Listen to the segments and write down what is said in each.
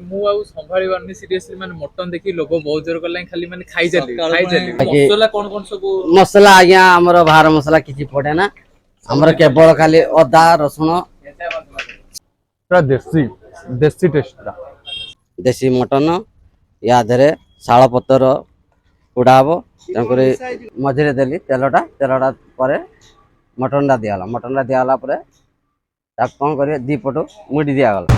मु आउ संभाळी बारनी सीरियसली माने मटन देखि लोभ बहुत जोर करला खाली माने खाई चली मसाला कोन सब मसला आज्ञा हमर बाहर मसला किछि पड़े ना हमर केवल खाली अदा रसुण पूरा देसी देसी टेस्ट देसी मटन या धरे शाल पतर पोड़ा हम तेणुक मझे देली तेलटा पर मटनटा दिगला मटनटा दिगला कौन कर दी पटू मुड़ी दिगला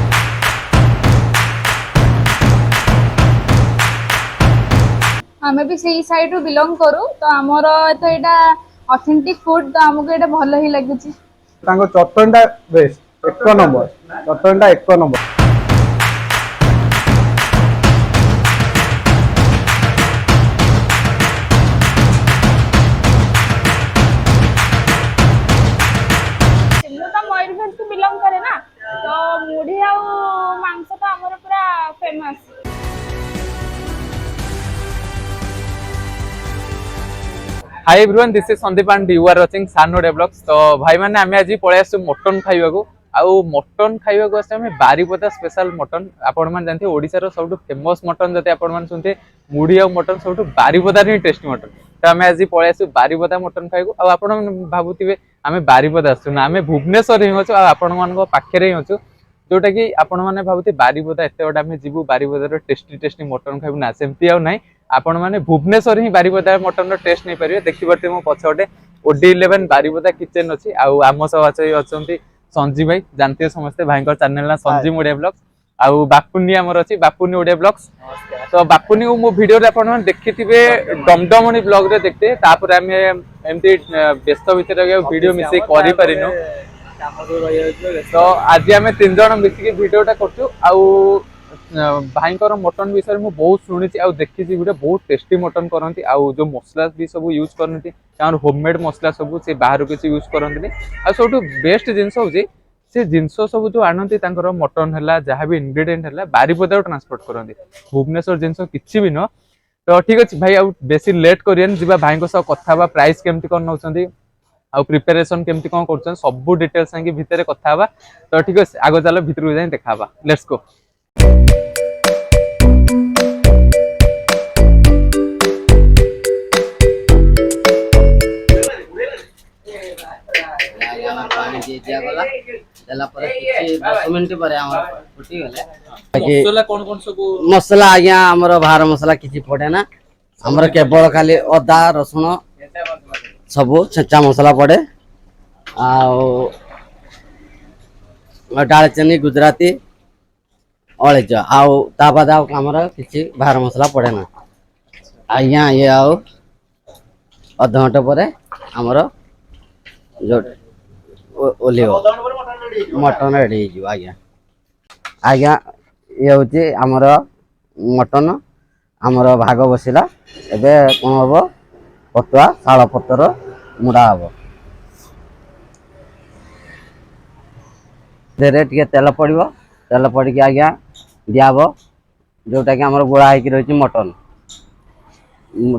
आमे भी सही साइड रू बिलोंग करू तो हमर तो एटा ऑथेंटिक फूड तो हमको एटा भल ही लागुची तांको चटनटा बेस्ट एक नंबर चटनटा एक नंबर बिलोंग करे ना तो मुढ़ी आ मांस तो हमर पूरा famous. Hi everyone this is Sandeep and you are watching सानो डेवलप्स। तो भाई माने आमे आज पळे आसु मटन खाइबा को आउ मटन खाइबा को आसे हमें बारीपदा स्पेशल मटन आपण मान जानथे ओडिसा रो सबटु फेमस मटन जते आपण मान सुनथे मुढ़ी आ मटन सबटु बारीपदा रे टेस्टी मटन। तो आमे आज पळे आसु बारीपदा मटन खाइबो आ आपण भाबुथिबे आमे बारीपदा आसु ना आमे भुवनेश्वर हि होछु आ आपण मान को पाखे रे होछु जोटा कि आपण माने भाबुथि बारीपदा एते बडा आमे जिबु बारीपदा रो टेस्टी मटन खाइबु ना सेमति आ नै आपण माने भुवनेश्वर ही बारीपदा मटन रो टेस्ट नै परिबे। देखि परते मो पछोटे OD11 बारीपदा किचन अछि आ आम सब अछंती संजीव भाई जानते समस्ते भाई को चैनल ना संजीव ओडिया ब्लॉग्स आउ बापुनी हमर अछि बापुनी ओडिया ब्लॉग्स। तो बापुनी को मो वीडियो रे आपण माने देखिथिबे डमडमनी ब्लॉग रे देखते तापर हमें एमती व्यस्त भीतर वीडियो मिसे करि परिनो तो आज आम 3 जन मिसिक वीडियोटा करछु आउ भाई मटन विषय में बहुत शुणी देखी वीडियो बहुत टेस्टी मटन करती आउ जो मसला भी सब यूज करती होममेड मसला सब से बाहर किसी यूज करती सब बेस्ट जिनस हूँ से जिनस सब जो आणती मटन है जहाँ भी इनग्रेडिएंट है बारीपदा ट्रांसपोर्ट करती भुवनेश्वर जिनस किसी भी न। तो ठीक अच्छे भाई आउ बेसी लेट कर भाई कथा प्राइस केमती कौन नौ आउ प्रिपेरेसन केमती कौन कर सब डिटेल्स भितर कथा। तो ठीक अच्छे आग चलो भितर को जाए देखा लेट्स गो। मसला आज्ञा हमर बाहर मसला किछि पड़े ना हमर केवल खाली अदा रसुण सब छेचा मसला पड़े डालचीनी गुजराती अलेज आउ ता बाद हमर किछि बाहर मसला पड़े ना आज्ञा ये आउ अध घंटा पर हमर जो ओलियो मटन रेडी हो आज्ञा आज्ञा ये हूँ आमर मटन आमर भाग बसला एबे कौन हम पतुआ शाल पतर मुड़ा हम देरे टिके तेल पड़ो तेल पड़ी आज्ञा दिहब जोटा कि आमर गोड़ा होगी रही मटन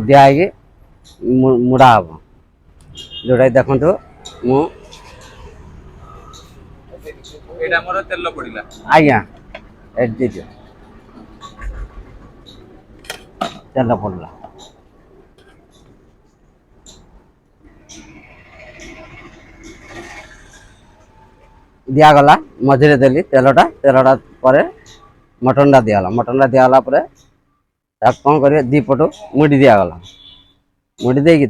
दिखाई मुड़ा हम जोटा देखु मु तेल पड़ा आज्ञा दीजिए तेल पड़ला दिगला मझे देली तेलटा पर मटनटा दिगला कौन कर दी पटू मुड़ी दिगला मुड़ी देकी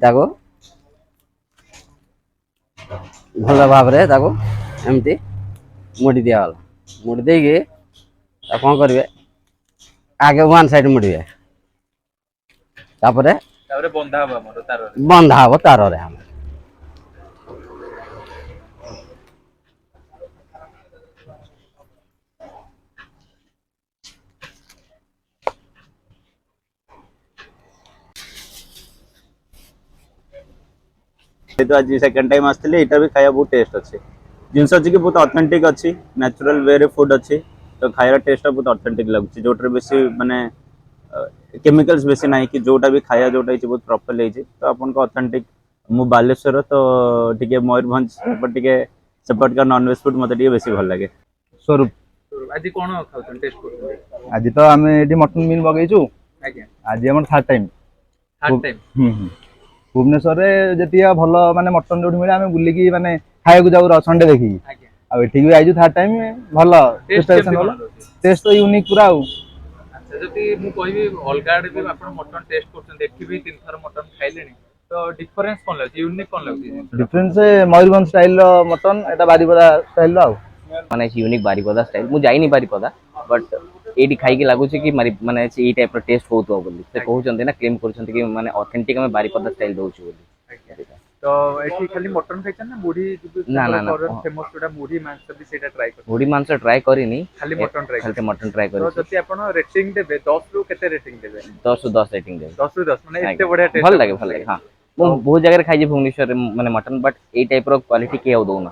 भल भाव एमती मुड़ी दिगला मुड़ी देकी कौन करेंगे आगे वन साइड मुड़े बंधा हम तार हम तो आज सेकंड टाइम आसते यहाँ भी खाया बहुत टेस्ट अच्छे जिनस अच्छी बहुत ऑथेंटिक अच्छी नेचुरल वे रे फूड अच्छी तो खाया टेस्ट बहुत ऑथेंटिक लगुच जोटे बेसी माने केमिकल्स बेसी ना कि जोटा भी खाया जोटा बहुत प्रॉपर लेजी तो आपन को ऑथेंटिक मु बालेश्वर तो टिके मयूरभंज सेपट का नॉनवेज फूड मत बेसी भल लगे स्वरूप आज कौन खाउछन टेस्ट करछन? आज तो आम ये मटन मिल मगेचु आज्ञा आज आम third time third time Bhubaneswar जी भल माने मटन जो मिले आम बुलिकी माने खाया जाऊ संडे देखी आज्ञा आठ भी आई थर्ड टाइम भल टेस्ट प्रिपरेशन केमती भल कोन रहउछि? टेस्ट तो यूनिक पूरा अच्छा जति मु कहबी अलगा आडे भी आपण मटन टेस्ट करछन देखि भी तीन थर मटन खाइलेनी तो डिफरेंस कोन लागछि यूनिक कोन लागछि? डिफरेंस मयूरभंज स्टाइल मटन एटा बारिपदा स्टाइल आउ माने यूनिक बारिपदा स्टाइल मु जाइनी बारिपदा बट एटी खाई के लागु कि माने ए टाइप रो टेस्ट होतो बोली से कहउचंती ना क्लेम करचंती कि माने ऑथेंटिक में बारिपदा स्टाइल दोछु बोली तो एठी खाली मटन खाइछन ना मुढ़ी ना ना ना फेमस जोटा मुढ़ी मांस भी सेटा ट्राई कर मुढ़ी मांस ट्राई करिनी खाली मटन ट्राई करी तो जति आपण रेटिंग देबे 10 रु केते रेटिंग देबे? 10 रु 10 रेटिंग दे 10 रु 10 माने एते बढ़िया टेस्ट भल लागे हां मु बहुत जगह खाई भुवनेश्वर माने मटन बट ए टाइप रो क्वालिटी के आउ दोना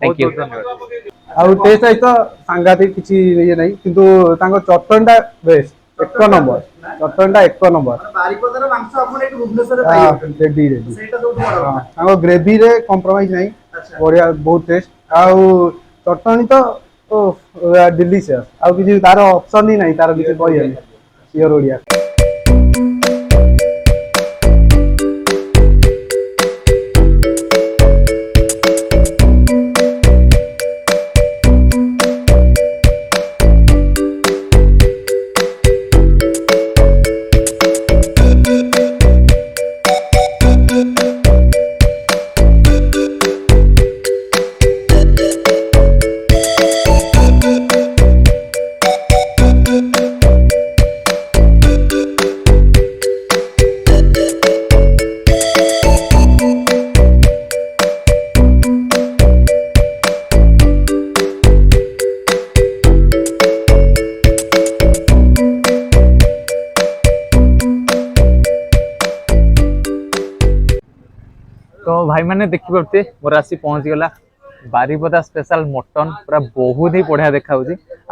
थैंक यू धन्यवाद आउ टेस्ट आई तो सांगातिक किछि ये नहीं किंतु तांको चटनटा बेस्ट एक नंबर चटनटा एक नंबर बारिपदार मांस आपण एठी भुवनेश्वर रे पाइबो रेडी रेडी सेटा तो बड़ तांको ग्रेवी रे कंप्रोमाइज नहीं बढ़िया बहुत टेस्ट आउ चटनी तो डिलीशियस आउ किछि तार ऑप्शन ही नहीं तार किछि कहि हनी प्योर ओडिया तो भाई मैंने देखि पड़ते मोर आसी पहुंच गला बारिपदा स्पेशल मटन पूरा बहुत ही बढ़िया देखा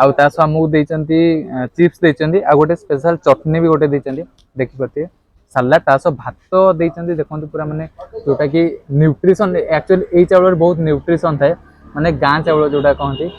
आउ ता सह हमକୁ ଦେଇଛନ୍ତି चिप्स ଦେଇଛନ୍ତି आ गोटे स्पेशल चटनी भी गोटे ଦେଇଛନ୍ତି देखि पड़ते सलाड ता सह भात ଦେଇଛନ୍ତି देखंतु पूरा माने जोटा कि न्यूट्रिशन एक्चुअली ए चावल बहुत न्यूट्रिशन थाए माने गां चावल जोटा कहंती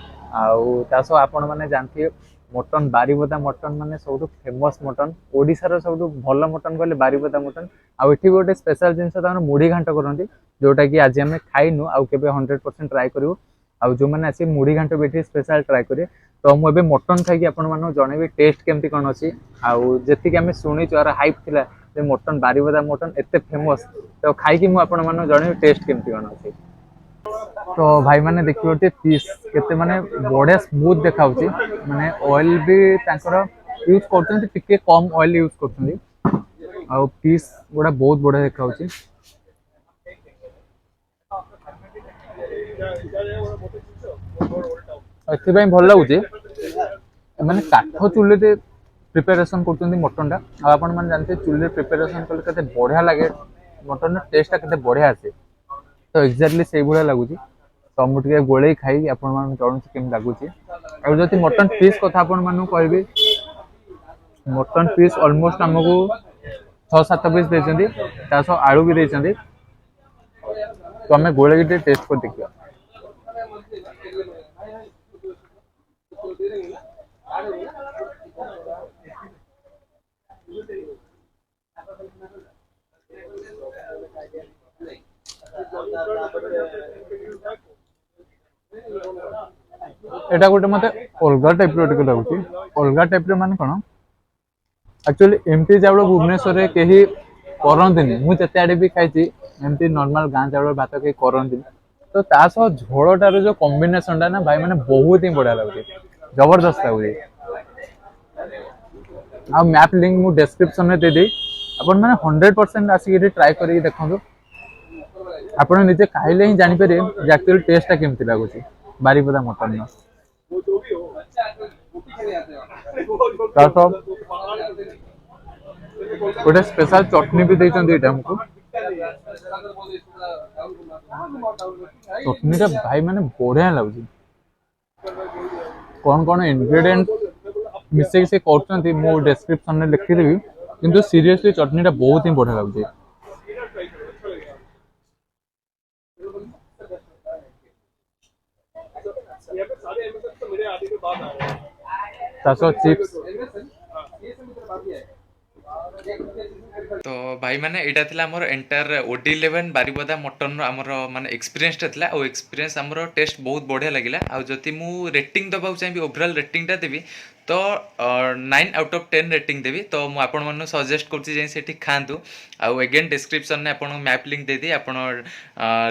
आउ ता सह आपण माने जानथि मटन बारिपदा मटन माने सबु फेमस मटन ओडिसा रो सबु भल मटन कहले बारिपदा मटन आउ एठी गोटे स्पेशल जिंस ता मुढ़ी घांट करंती जोटा कि आज आम खाइनु आउ केबे 100% ट्राई करू आउ जो मैंने आसी मुढ़ी घांट बेठी स्पेशल ट्राई करिए तो मु एबे मटन खाई आपण मानो जणेबी टेस्ट केमती कोन अछि आउ जेति कि हम सुनी चार हाइप थिला जे मटन बारिपदा मटन एते फेमस तो खाई कि मु आपण मानो जणेबी टेस्ट केमती कोन अछि तो भाई माने देखियोते पीस केते माने बढ़िया स्मूथ देखाउची माने ऑयल भी तांकर यूज करछन टिके कम ऑयल यूज करछन आ पीस गोडा बहुत बढ़िया देखाउची एथि भल लगुचे माने काठ चुल्ली प्रिपरेशन करछन मटन टा आ आपण माने जानते चुल्ली प्रिपरेशन कले केते बढ़िया लागे मटन टेस्ट टा केते बढ़िया आसे तो एक्जाक्टली से भलिया लगुची तो मुझे गोले खाई आपण मान जणुची केम लागुची आ जति मटन पीस कथा आपण मान कहबी मटन पीस ऑलमोस्ट हमको 6-7 पीस देछंदी तासो आलू भी देछंदी तो हमें गोले के टेस्ट कर देखियो एटा गोटे मते अलगा टाइप रो टिके लागुची अलगा टाइप रो माने कोन एक्चुअली एमटी चावल भुवनेश्वर रे केही करंतिनी मु जते आडे भी खाइची एमटी नॉर्मल गां चावल भात के करंतिनी तो ता सह झोळटार जो कॉम्बिनेशन टा ना भाई माने बहुत ही बढ़िया लागुची जबरदस्त लागुची आ मैप लिंक मु डिस्क्रिप्शन में दे दे अपन माने 100% आसी के ट्राई करी देखंतु आपण निजे खाइले ही जानि पारे जे एक्चुअली टेस्ट टा केमती लागुची बारिपदा मटन न तासो गोटे स्पेशल चटनी भी देइछन एटा हमको चटनी टा भाई माने बढ़िया लागुची कौन कौन इंग्रेडिएंट मिसे से करछंती मो डिस्क्रिप्शन में लिखि देबी किंतु सीरियसली चटनी टा बहुत ही बढ़िया लागुची ଚାଷ ଚିପ୍ସ तो भाई मैंने एटा थिला हमर एंटायर ओडी 11 बारिपदा मटन हमर माने एक्सपीरियंस थिला ओ एक्सपीरियंस हमर टेस्ट बहुत बढ़िया लागिला आ जति मु रेटिंग दबाउ चाहिबी ओवरऑल रेटिंग टा देबी तो 9 आउट ऑफ 10 रेटिंग देबी तो मु आपण मन सजेस्ट करछि जे सेठी खांतु आ अगेन डिस्क्रिप्शन ने आपण मैप लिंक दे दी आपण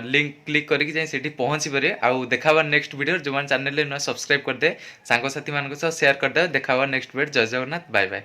लिंक क्लिक करके जे सेठी पहुंची परे आ देखावा नेक्स्ट वीडियो जो मान चैनल ने सब्सक्राइब कर दे सांग साथी मान को शेयर कर दे देखावा नेक्स्ट वीडियो जय जगन्नाथ बाय बाय।